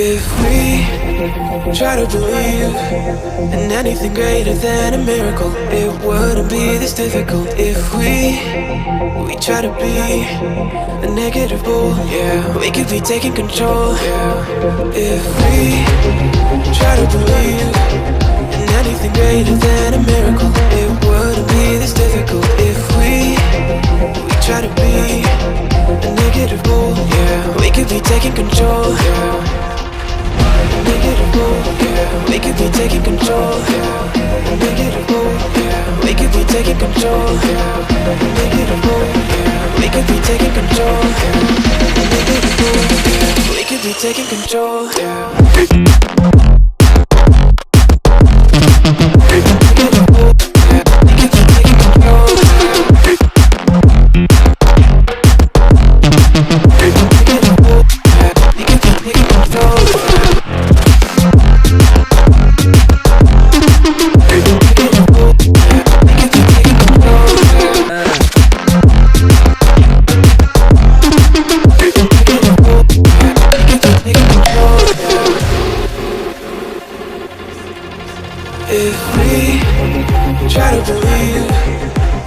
If we try to believe in anything greater than a miracle, it wouldn't be this difficult. If we try to be a negative bull, yeah, we could be taking control, yeah. If we try to believe in anything greater than a miracle, it wouldn't be this difficult. If we try to be a negative bull, yeah, we could be taking control, yeah. Negative bull, yeah, we could be taking control, yeah. Negative bull, yeah, we could be taking control, yeah. Negative bull, yeah, we could be taking control, yeah. Negative bull, yeah, we could be taking control, yeah. If we try to believe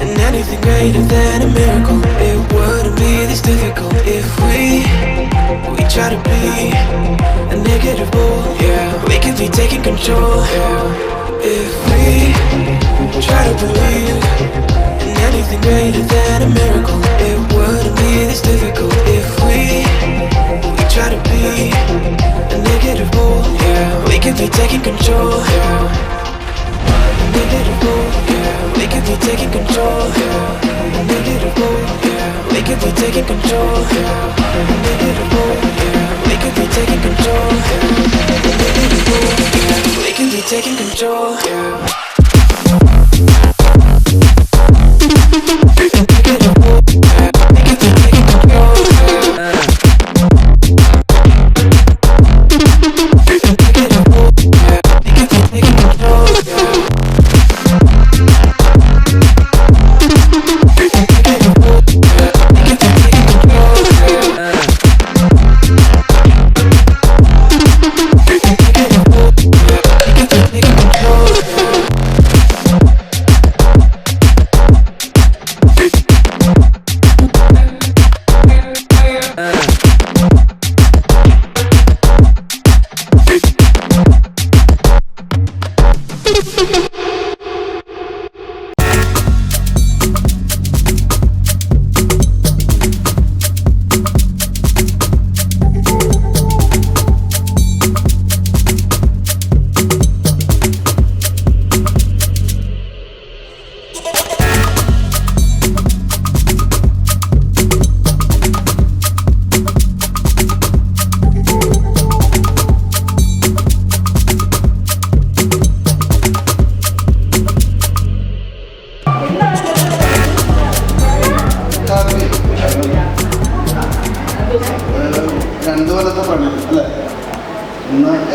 in anything greater than a miracle, it wouldn't be this difficult. If we try to be a negative bull, yeah, we could be taking control, yeah. If we try to believe in anything greater than a miracle, it wouldn't be this difficult. If we try to be a negative bull, yeah, we could be taking control, yeah. Negative bull, yeah, we could be taking control, yeah. Negative bull, yeah, we could be taking control, yeah. Negative bull, yeah, we could be taking control, yeah. Negative bull, yeah, we could be taking control, yeah. Negative bull, yeah, we could be taking control, yeah. Negative bull, yeah, we could be taking control, yeah.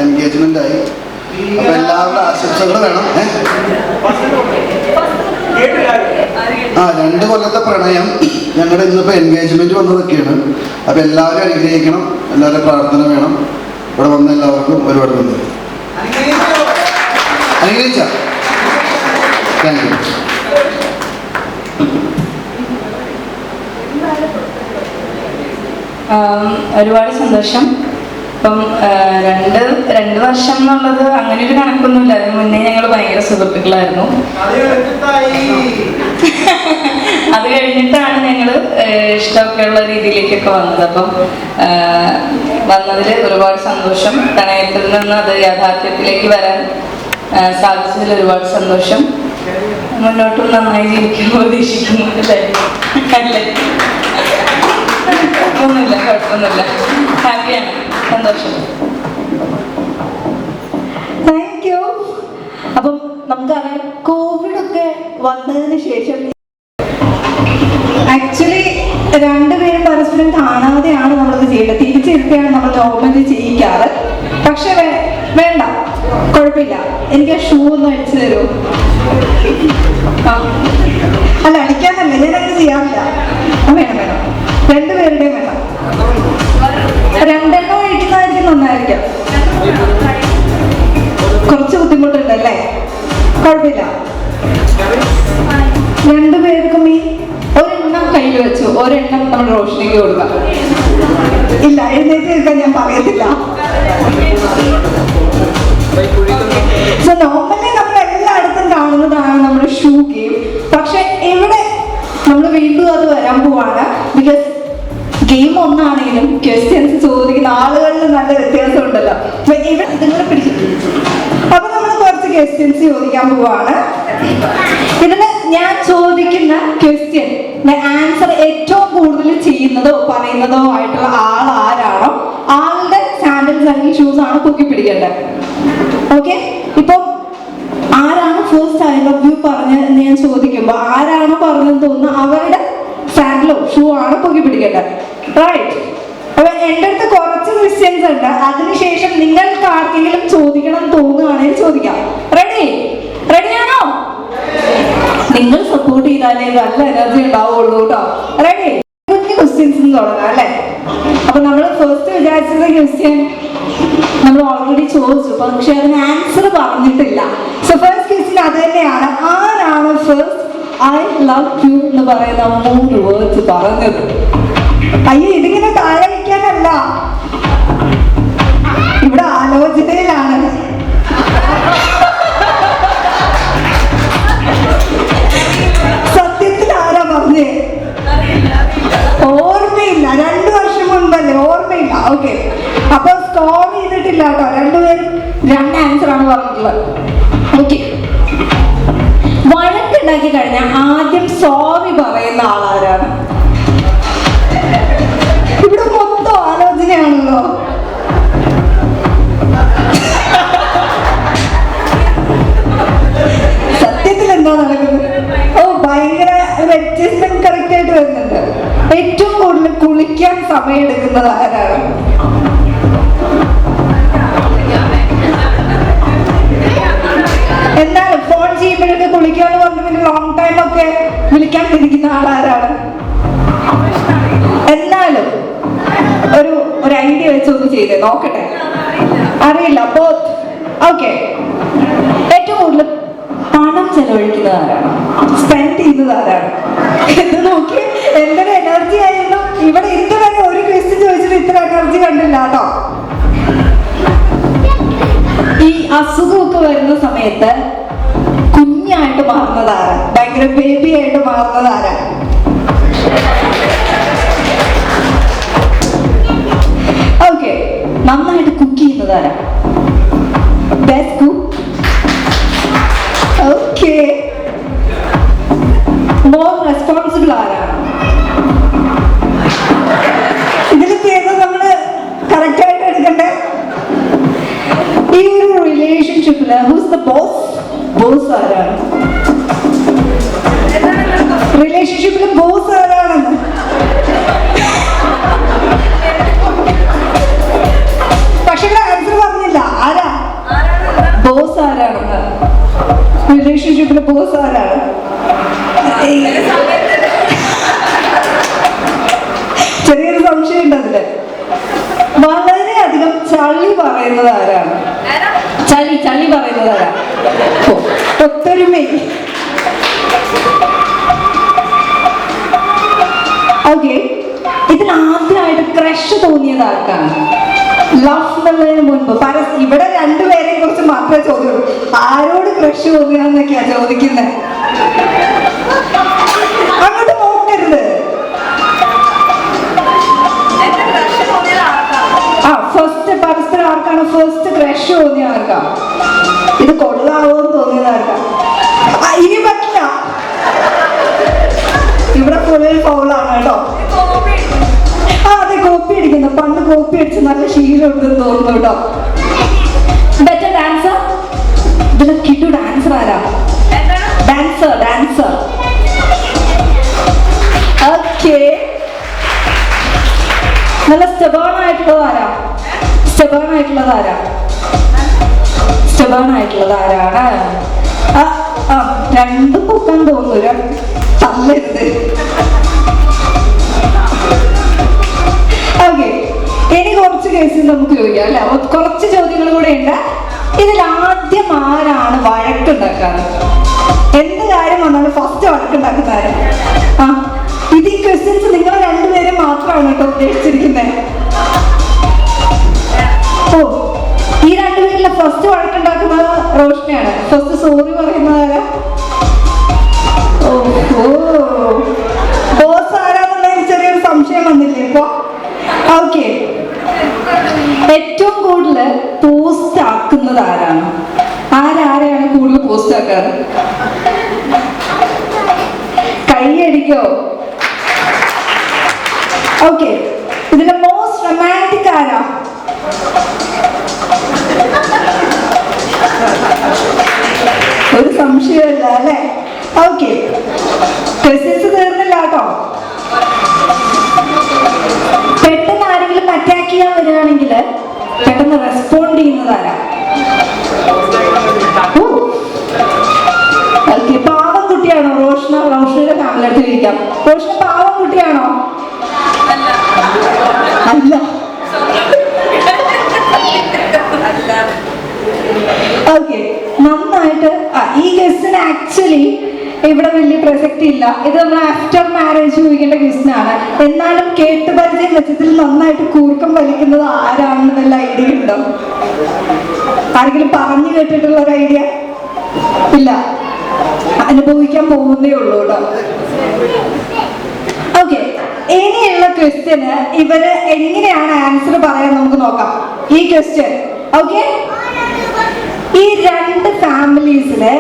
Engagement ആയി. അപ്പൊ എല്ലാവരുടെ ആശംസകൾ വേണം. 2 കൊല്ലത്തെ പ്രണയം ഞങ്ങളുടെ ഇന്നിപ്പോ engagement വന്നതൊക്കെയാണ്. അപ്പൊ എല്ലാവരും അനുഗ്രഹിക്കണം, എല്ലാവരുടെ പ്രാർത്ഥന വേണം. ഇവിടെ വന്ന എല്ലാവർക്കും ഒരുപാട് നന്ദി. അനുഗ്രഹിച്ച താങ്ക് യു. ഒരുപാട് സന്തോഷം. ഇപ്പം 2 വർഷം എന്നുള്ളത് അങ്ങനെ ഒരു കണക്കൊന്നുമില്ല. അതിന് മുന്നേ ഞങ്ങൾ ഭയങ്കര സുഹൃത്തുക്കളായിരുന്നു. അത് കഴിഞ്ഞിട്ടാണ് ഞങ്ങൾ ഇഷ്ടമൊക്കെയുള്ള രീതിയിലേക്കൊക്കെ വന്നത്. അപ്പം വന്നതിൽ ഒരുപാട് സന്തോഷം. പ്രണയത്തിൽ നിന്ന് അത് യാഥാർത്ഥ്യത്തിലേക്ക് വരാൻ സാധിച്ചതിൽ ഒരുപാട് സന്തോഷം. മുന്നോട്ടും നന്നായി ജീവിക്കാൻ പ്രതീക്ഷിക്കുന്നുണ്ട്. കുഴപ്പമൊന്നുമില്ല. ഹാപ്പിയാണ്, സന്തോഷം. Thank you. അപ്പം നമുക്കറിയാം കോവിഡ് ഒക്കെ വന്നതിന് ശേഷം ആക്ച്വലി 2 പേരും പരസ്പരം കാണാതെയാണ് നമ്മളത് ചെയ്യുന്നത്. തിരിച്ചിരുത്തിയാണ് നമ്മൾ നോർമലി ചെയ്യിക്കാറ്. പക്ഷെ വേണ്ട, കുഴപ്പമില്ല, എനിക്ക് ആ ഷൂ ഒന്ന് അടിച്ചു തരുമോ? അല്ല, അടിക്കാനല്ല, ഞാനങ്ങനെ ചെയ്യാറില്ല. വേണം 2 പേരുടെയും വേണം. 2 എണ്ണം അഴിക്കുന്നതായിരിക്കും നന്നായിരിക്കാം. കുറച്ച് ബുദ്ധിമുട്ടുണ്ടല്ലേ? കുഴപ്പമില്ല. രണ്ടുപേർക്കും ഈ ഒരെണ്ണം കയ്യിൽ വെച്ചു, ഒരെണ്ണം നമ്മൾ റോഷനിക്ക് കൊടുക്കാം. ഇല്ല, എഴുന്നേറ്റ് നിൽക്കാൻ ഞാൻ പറയത്തില്ല. സോ നോർമലി നമ്മൾ എല്ലായിടത്തും കാണുന്നതാണ് നമ്മുടെ ഷൂ ഗെയിം. പക്ഷെ ഇവിടെ നമ്മൾ വീണ്ടും അത് വരാൻ പോവാണ്. ബിക്കോസ് ഗെയിം ഒന്നാണെങ്കിലും ക്വസ്റ്റ്യൻസ് ചോദിക്കുന്ന ആളുകളിൽ നല്ല വ്യത്യാസം ഉണ്ടല്ലോ. ഇവിടെ നിങ്ങൾ പിടിക്കും. അപ്പൊ നമ്മൾ കുറച്ച് ക്വസ്റ്റ്യൻസ് ചോദിക്കാൻ പോവാണ്. ഇതിന് ഞാൻ ചോദിക്കുന്ന ക്വസ്റ്റ്യൻ ആൻസർ ഏറ്റവും കൂടുതൽ ചെയ്യുന്നതോ പറയുന്നതോ ആയിട്ടുള്ള ആൾ ആരാണോ ആളുടെ സാൻഡൽസ് അല്ലെങ്കിൽ ഷൂസ് ആണ് പൊക്കി പിടിക്കേണ്ടത്. ഓക്കെ? ഇപ്പൊ ആരാണ് ഫസ്റ്റ് ഐ ലവ് യു പറഞ്ഞ് ഞാൻ ചോദിക്കുമ്പോൾ ആരാണോ പറഞ്ഞെന്ന് തോന്നുന്നു അവരുടെ സാൻഡലോ ഷൂ ആണ് പൊക്കി പിടിക്കേണ്ടത്. റൈറ്റ്? അപ്പൊ എൻ്റെ അടുത്ത് കുറച്ച് ക്വസ്റ്റ്യൻസ് ഉണ്ട്. അതിനുശേഷം നിങ്ങൾക്ക് ആർക്കെങ്കിലും ചോദിക്കണം തോന്നുകയാണെങ്കിൽ ചോദിക്കാം. റെഡിയാണോ? നിങ്ങൾ സപ്പോർട്ട് ചെയ്താലേ നല്ല എനർജി ഉണ്ടാവുള്ളൂ കേട്ടോ. റെഡി? കുഞ്ഞു ക്വസ്റ്റ്യൻസ് തുടങ്ങാം അല്ലേ? അപ്പൊ നമ്മൾ ഫസ്റ്റ് വിചാരിച്ചത് ക്വസ്റ്റ്യൻ നമ്മൾ ഓൾറെഡി ചോദിച്ചു, പക്ഷെ അതിന് ആൻസർ പറഞ്ഞിട്ടില്ല. സോ ഫസ്റ്റ് ക്വസ്റ്റ്യൻ അത് തന്നെയാണ്. ആരാണ് ഫസ്റ്റ് ഐ ലവ് യു എന്ന് പറയുന്ന 3 വേർഡ്സ് പറഞ്ഞത്? അയ്യോ, ഇതിങ്ങനെ താഴെ വയ്ക്കാനല്ല, ഇവിടെ ആലോചനയിലാണ്. സത്യത്തിൽ ആരാ പറഞ്ഞേ? ഓർമ്മയില്ല. 2 വർഷം മുൻപല്ലേ? ഓർമ്മയില്ല. ഓക്കെ, അപ്പൊ സ്കോർ ചെയ്തിട്ടില്ല കേട്ടോ. രണ്ടുപേരും 2 ആൻസർ ആണ് പറഞ്ഞിട്ടുള്ളത്. ഓക്കെ, വഴക്കുണ്ടാക്കി കഴിഞ്ഞാൽ ആദ്യം സോറി പറയുന്ന ആളാരാണ്? ഇവിടെ മൊത്തം ആലോചനയാണല്ലോ. സത്യത്തിൽ എന്താ നടക്കുന്നത്? ഓ, ഭയങ്കര അഡ്ജസ്റ്റ്മെന്റ് കറക്റ്റ് ആയിട്ട് വരുന്നുണ്ട്. ഏറ്റവും കൂടുതൽ കുളിക്കാൻ സമയം എടുക്കുന്നത് ആരാണ്? എന്നാലും ഫോൺ ചെയ്യുമ്പോഴൊക്കെ കുളിക്കാന്ന് പറഞ്ഞു പിന്നെ ലോങ് ടൈം ഒക്കെ വിളിക്കാൻ തിരിക്കുന്ന ആളാരാണ്? എന്നാലും ഒരു ഐഡിയ വെച്ച് ഒന്ന് ചെയ്തേ നോക്കട്ടെ. അറിയില്ല. അപ്പോ ഓക്കെ, ഏറ്റവും കൂടുതൽ പണം ചെലവഴിക്കുന്നത് ആരാണ്? സ്പെൻഡ് ചെയ്യുന്നത് ആരാണ്? എന്ന് നോക്കി എന്തൊരു എനർജി ആയിരുന്നു. ഇവിടെ ഇതുവരെ ഒരു ക്വസ്റ്റ്യൻ ചോദിച്ചിട്ട് ഇത്ര എനർജി കണ്ടില്ല കേട്ടോ. ഈ അസുഖമൊക്കെ വരുന്ന സമയത്ത് കുഞ്ഞായിട്ട് മാറുന്നതാരാ? ഭയങ്കര ബേബി ആയിട്ട് മാറുന്നതാരാ? ഓക്കെ, നന്നായിട്ട് കുക്ക് ചെയ്യുന്നതാരാ? Best cook. Okay, more responsible ആരാണ്? ഇതിൽ പേര് നമ്മള് കറക്റ്റ് ആയിട്ട് എടുക്കണ്ടേ? ഈ ഒരു റിലേഷൻഷിപ്പില് ഹൂസ് ദ ബോസ്? ബോസ് ആരാണ്? റിലേഷൻഷിപ്പില് ബോസ് ആരാണെന്ന് പക്ഷെ ഇവിടെ ആൻസർ പറഞ്ഞില്ല. ആരാ ബോസ്? ആരാണെന്ന്? റിലേഷൻഷിപ്പില് ബോസ് ആരാണ്? ചെറിയൊരു സംശയം ഉണ്ട് അതില്. വളരെയധികം ചളി പറയുന്നത് ആരാണ്? ചളി പറയുന്നത് ആരാ? ഒത്തൊരുമ. ഓക്കെ, ഇതിൽ ആദ്യമായിട്ട് ക്രഷ് തോന്നിയത് ആർക്കാണ്? ലവ് എന്നുള്ളതിന് മുൻപ് ഇവിടെ 2 പേരെ കുറിച്ച് മാത്രമേ ചോദ്യമുള്ളൂ. ആരോട് ക്രഷ് തോന്നിയാന്നൊക്കെയാ ചോദിക്കുന്നത്. അങ്ങോട്ട് നോക്കരുത്. ഫസ്റ്റ് പരസ്പരം ആർക്കാണ് ഫസ്റ്റ് ക്രഷ് തോന്നിയ ആർക്കാ? ഇത് കൊള്ളാവോന്ന് തോന്നിയത് ആർക്കാ? ഇനി പറ്റില്ല, ഇവിടെ ഫുൾ ഫൗളാണ് കേട്ടോ. അതെ, കോപ്പി അടിക്കുന്നു. പണ്ട് കോപ്പി അടിച്ച് നല്ല ശീലം ഉണ്ടെന്ന് തോന്നുന്നു കേട്ടോ. Better dancer? ഇതിലെ കിട്ടു ഡാൻസർ ആരാ? ഡാൻസർ. ഓക്കെ, നല്ല സ്റ്റബേൺ ആയിട്ടുള്ളത് ആരാണ്? രണ്ടും പൊക്കാൻ തോന്നുന്നു. തല്ലരുത്. ഓക്കെ, ഇനി കുറച്ച് കുറച്ച് കേസ് നമുക്ക് ചോദിക്കാം അല്ലെ. കുറച്ച് ചോദ്യങ്ങൾ കൂടെ ഉണ്ട്. ഇതിൽ ആദ്യം ആരാണ് വഴക്കുണ്ടാക്കാറ്? എന്ത് കാര്യം വന്നാലും ഫസ്റ്റ് വഴക്കുണ്ടാക്കുന്നതാര്? ആ, ഇത് ഈ ക്വസ്റ്റ്യൻസ് നിങ്ങൾ രണ്ടുപേരും മാത്രമാണ് കേട്ടോ ഉദ്ദേശിച്ചിരിക്കുന്നത്. ഓ, ഈ രണ്ടുപേരിലെ ഫസ്റ്റ് വഴക്കുണ്ടാക്കുന്നത് റോഷ്നയാണ്. ഫസ്റ്റ് സോറി പറയുന്നതാരാ? ഓഹോ, ബോസ് ആരാന്നുള്ളതിൽ ചെറിയൊരു സംശയം വന്നില്ലേ ഇപ്പൊ? ഓക്കെ, ഏറ്റവും കൂടുതൽ പോസ്റ്റ് ആക്കുന്നത് ആരാണ്? ആരാരെയാണ് കൂടുതൽ പോസ്റ്റ് ആക്കാറ്? കൈയടിക്കോ? ഓക്കെ, ഇതിലെ മോസ്റ്റ് റൊമാൻറ്റിക് ആരാ? ഒരു സംശയമില്ല അല്ലെ. ഓക്കെ, ക്വസ്റ്റ്യൻസ് തീർന്നില്ല കേട്ടോ. പെട്ടെന്ന് ആരെങ്കിലും അറ്റാക്ക് ചെയ്യാൻ വരികയാണെങ്കിൽ പെട്ടെന്ന് റെസ്പോണ്ട് ചെയ്യുന്നതാരാ? ഓക്കെ, പാവം കുട്ടിയാണോ റോഷ്ന? റോഷ്നയുടെ ഫാമിലി അടുത്ത് ചോദിക്കാം. റോഷ്ന പാവം കുട്ടിയാണോ? അല്ല. ഓക്കെ, നന്നായിട്ട്. ഈ ക്വസ്റ്റ്യൻ ആക്ച്വലി ഇവിടെ വലിയ പ്രസക്തി ഇല്ല. ഇത് നമ്മൾ ആഫ്റ്റർ മാരേജ് ചോദിക്കേണ്ട ക്വസ്റ്റ്യൻ ആണ്. എന്നാലും കേട്ട് പരിചയം വെച്ചതിൽ നന്നായിട്ട് കൂർക്കം വലിക്കുന്നത് ആരാണെന്ന് വല്ല ഐഡിയ ഉണ്ടോ? ആരെങ്കിലും പറഞ്ഞു കേട്ടിട്ടുള്ള ഒരു ഐഡിയ ഇല്ല? അനുഭവിക്കാൻ പോകുന്നേ ഉള്ളൂ കേട്ടോ. ഓക്കെ, ഇനിയുള്ള ക്വസ്റ്റ്യന് ഇവര് എങ്ങനെയാണ് ആൻസർ പറയാൻ നമുക്ക് നോക്കാം. ഈ ക്വസ്റ്റ്യൻ ഓക്കെ, ഈ രണ്ട് ഫാമിലീസിലെ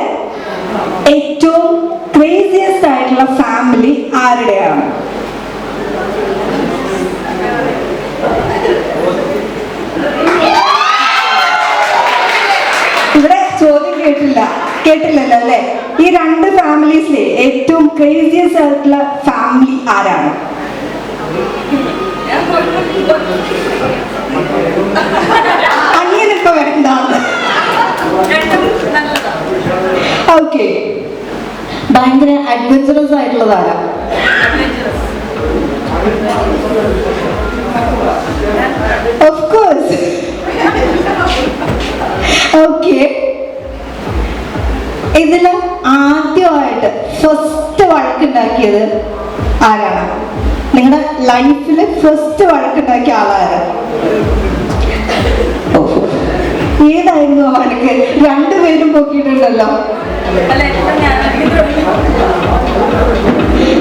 ഏറ്റവും ക്രേസിയസ്റ്റ് ആയിട്ടുള്ള ഫാമിലി ആരുടെയാണ്? ഇവിടെ ചോദ്യം കേട്ടില്ലല്ലോ അല്ലെ. ഈ രണ്ട് ഫാമിലീസിലെ ഏറ്റവും ക്രേസിയസ്റ്റ് ആയിട്ടുള്ള ഫാമിലി ആരാണ്? അങ്ങനെ ഇപ്പൊ വേണ്ട. ഓക്കെ, ഭയങ്കര അഡ്വഞ്ചറസ് ആയിട്ടുള്ളതാരാ? Of course. ഓക്കെ, ഇതില് ആദ്യമായിട്ട് ഫസ്റ്റ് വഴക്കുണ്ടാക്കിയത് ആരാണ്? നിങ്ങളുടെ ലൈഫിൽ ഫസ്റ്റ് വഴക്കുണ്ടാക്കിയ ആളാരാ? ഏതായിരുന്നു ആ വഴക്ക്? രണ്ടുപേരും പൊക്കിയിട്ടുണ്ടല്ലോ.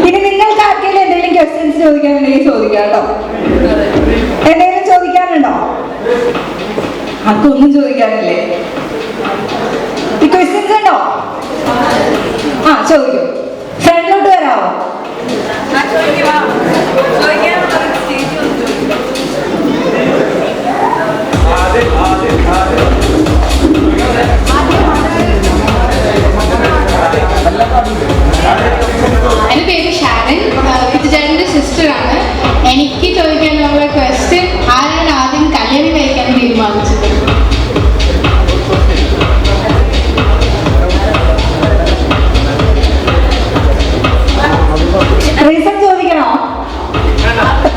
ഇനി നിങ്ങൾക്ക് ആർക്കെങ്കിലും എന്തെങ്കിലും ക്വസ്റ്റ്യൻസ് ചോദിക്കാനുണ്ടെങ്കിൽ ചോദിക്കാം കേട്ടോ. എന്തെങ്കിലും ചോദിക്കാനുണ്ടോ? ആർക്കൊന്നും ചോദിക്കാനില്ലേ? ഈ ക്വസ്റ്റ്യൻസ് ഉണ്ടോ? ആ, ചോദിക്കൂ. ഫ്രണ്ടിലോട്ട് വരാമോ? എൻ്റെ പേര് ഷാരൻ, പിതുചേട്ടൻ്റെ സിസ്റ്ററാണ്. എനിക്ക് ചോദിക്കാനുള്ള ക്വസ്റ്റ്യൻ, ആരാണ് ആദ്യം കല്യാണം കഴിക്കാൻ തീരുമാനിച്ചത്? റീസൺ ചോദിക്കണോ?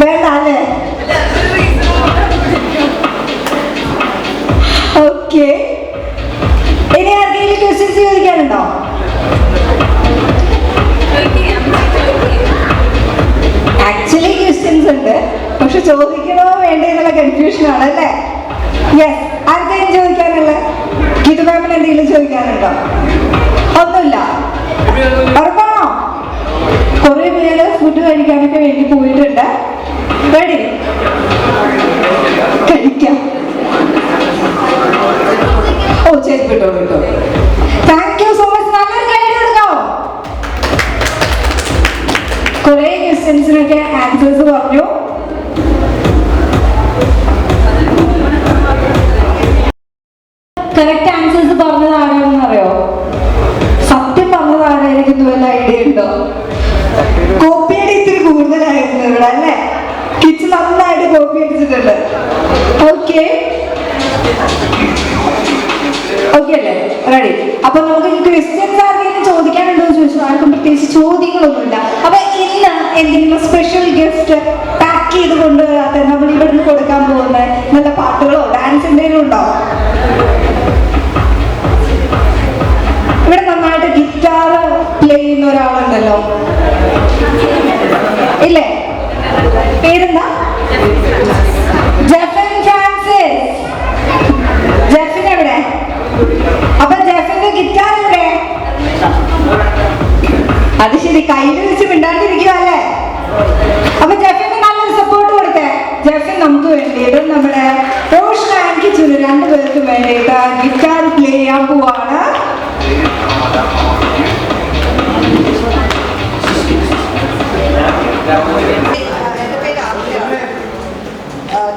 വേണ്ട അല്ലേ? ഓക്കെ, ഇനി ആർക്കെങ്കിലും ക്വസ്റ്റ്യൻസ് ചോദിക്കാനുണ്ടോ? ആക്ച്വലി ക്വസ്റ്റ്യൻസ് ഉണ്ട്, പക്ഷെ ചോദിക്കണോ വേണ്ടേ എന്നുള്ള കൺഫ്യൂഷൻ ആണ് അല്ലേ? യെസ്, ആർക്കെങ്കിലും ചോദിക്കാനുള്ള? ഗീതു മാമിന് എന്തെങ്കിലും ചോദിക്കാനുണ്ടോ? ഒന്നുമില്ല, ഉറപ്പാണോ? കുറെ പേര് ഫുഡ് കഴിക്കാനൊക്കെ വേണ്ടി പോയിട്ടുണ്ട്. റെഡി? കഴിക്കാം. ഓ, ശരി, വിട്ടോ. Thank you so much. നല്ലൊരു ഗൈഡ് കൊടുക്കാവോ? കുറെ ക്വസ്റ്റ്യൻസിനൊക്കെ ആൻസേഴ്സ് പറഞ്ഞു. കറക്റ്റ് ആൻസേഴ്സ് പറഞ്ഞത് ആരാണെന്ന് അറിയോ? സത്യം പറഞ്ഞത് ആരായിരിക്കും വല്ല ഐഡിയ ഉണ്ടോ? കോപ്പിയുടെ ഇത്തിരി കൂടുതലായിരുന്നു ഇവിടെ അല്ലേ? കിച്ച് നന്നായിട്ട് കോപ്പി അടിച്ചിട്ടുണ്ട്. ഓക്കെ അല്ലേ? റെഡി? അപ്പൊ നമുക്ക് ക്വസ്റ്റ്യൻസ് ആർക്കെങ്കിലും ചോദിക്കാനുണ്ടോ എന്ന് ചോദിച്ചു. ആർക്കും പ്രത്യേകിച്ച് ചോദ്യങ്ങളൊന്നുമില്ല. അപ്പൊ ഇന്ന് എന്തെങ്കിലും സ്പെഷ്യൽ ഗിഫ്റ്റ് പാക്ക് ചെയ്ത് കൊണ്ടുവരാത്ത നമ്മൾ ഇവിടുന്ന് കൊടുക്കാൻ പോകുന്നത് ചെയ്യുന്ന ഒരാളുണ്ടല്ലോ, ഇല്ലേ? പേരെന്താ? ജെഫിൻ ഫ്രാൻസിസ്. ജെഫിൻ എവിടെ? അപ്പൊ ജെഫിന്റെ ഗിറ്റാർ എവിടെ? അത് ശരി, കയ്യിൽ വെച്ച് മിണ്ടാണ്ടിരിക്കുവല്ലേ? അപ്പൊ ജെഫിന് നല്ലൊരു സപ്പോർട്ട് കൊടുത്തേ. ജെഫിൻ നമുക്ക് വേണ്ടിയിട്ട് നമ്മുടെ റോഷൻ ആൻഡ് കിച്ചുന് രണ്ടുപേർക്കും വേണ്ടിയിട്ട് ഗിറ്റാർ പ്ലേ ചെയ്യാൻ പോവാണ്.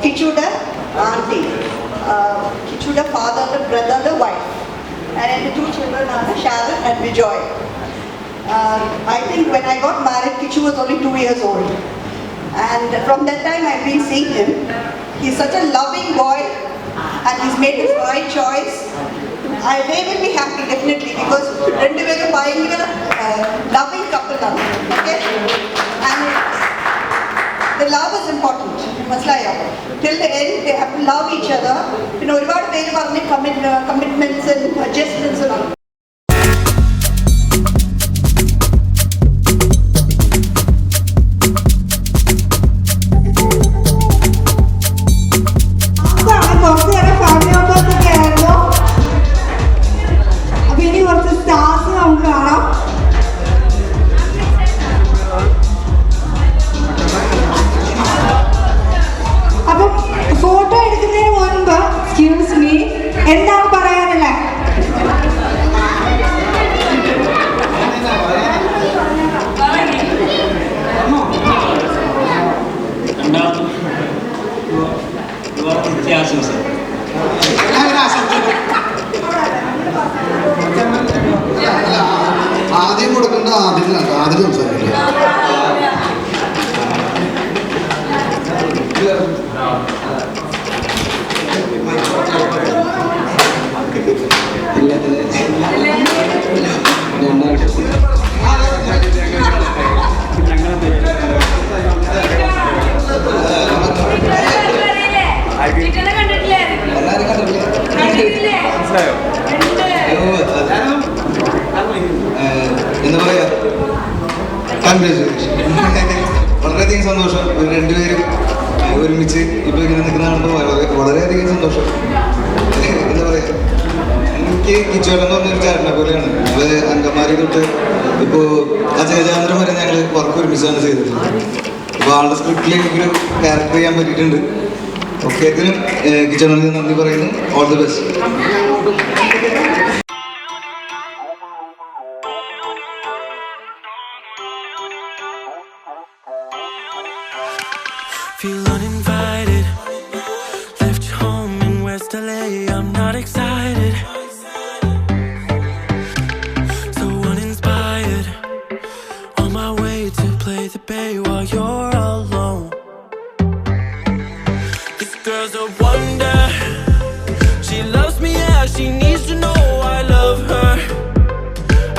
Kichuda auntie, Kichuda father, the brother, the wife, and the two children are Sharon and Vijoy. I think when I got married, Kichu was only 2 years old, and from that time I've been seeing him. He's such a loving boy, and he's made his right choice. They will be happy definitely because renduverum bayangara loving couple now, okay, and the love is important. Till the end they have to love each other. You know, ഒരുപാട് പേര് പറഞ്ഞ commitments and adjustments and all. എന്താണ് പറയാനല്ലേ? ആദ്യം കൊടുക്കേണ്ട ആദ്യം സംസാരിക്കില്ല. എന്താ പറയാ, കൺഗ്രാജുലേഷൻ. വളരെയധികം സന്തോഷം. രണ്ടുപേരും ഒരുമിച്ച് ഇപ്പൊ ഇങ്ങനെ നിൽക്കുന്ന കാണുമ്പോൾ വളരെയധികം സന്തോഷം. എന്താ പറയാ, എനിക്ക് കിച്ചോടെന്ന് പറഞ്ഞൊരു ചേട്ടനെ പോലെയാണ്. അത് അങ്കമാരി തൊട്ട് ഇപ്പോൾ അജയചാന്ദ്രൻ വരെ ഞങ്ങൾ വർക്ക് ഒരുമിച്ചാണ് ചെയ്തിട്ടുള്ളത്. അപ്പോൾ ആളുടെ സ്ക്രിപ്റ്റിൽ എനിക്കൊരു ക്യാരക്ടർ ചെയ്യാൻ പറ്റിയിട്ടുണ്ട്. ഓക്കെ, ഇതിനും കിച്ചോണിന് നന്ദി പറയുന്നു. All the best. Feel uninvited. Left your home in West LA. I'm not excited. So uninspired. On my way to play the bay while you're alone. This girl's a wonder. She loves me, yeah. She needs to know I love her.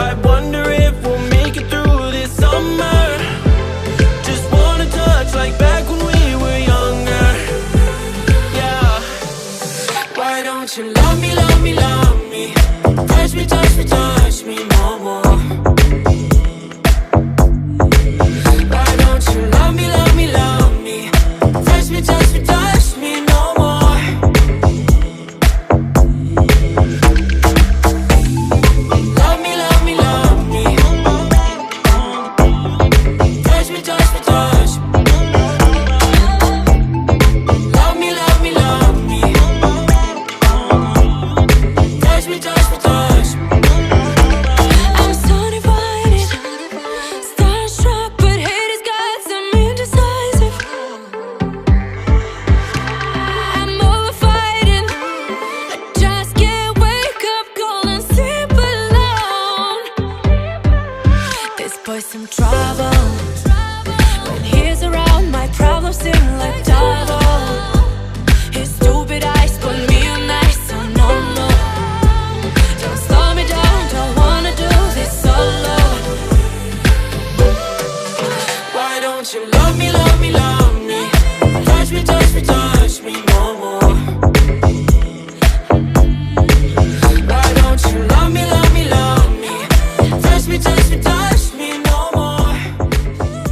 I wonder if we'll make it through this summer. Just wanna touch like back when we were younger. Yeah. Why don't you love me, love me, love me? Touch me, touch me, touch me no more. Why don't you love me, love me, love me? Touch me, touch me, touch me no more. Love me, love me, love me. Touch me, touch me, touch me. Love me, love me, love me. Touch me, touch me, touch me. I'm so divided, starstruck, but haters got some indecisive. I'm over fighting, I just can't wake up cold and sleep alone. This boy's some trouble. When he's around, my problems seem like double. His stupid eyes put me on ice, so no, no. Don't slow me down, don't wanna do this solo. Why don't you love me, love me, love me? Touch me, touch me, touch me no more.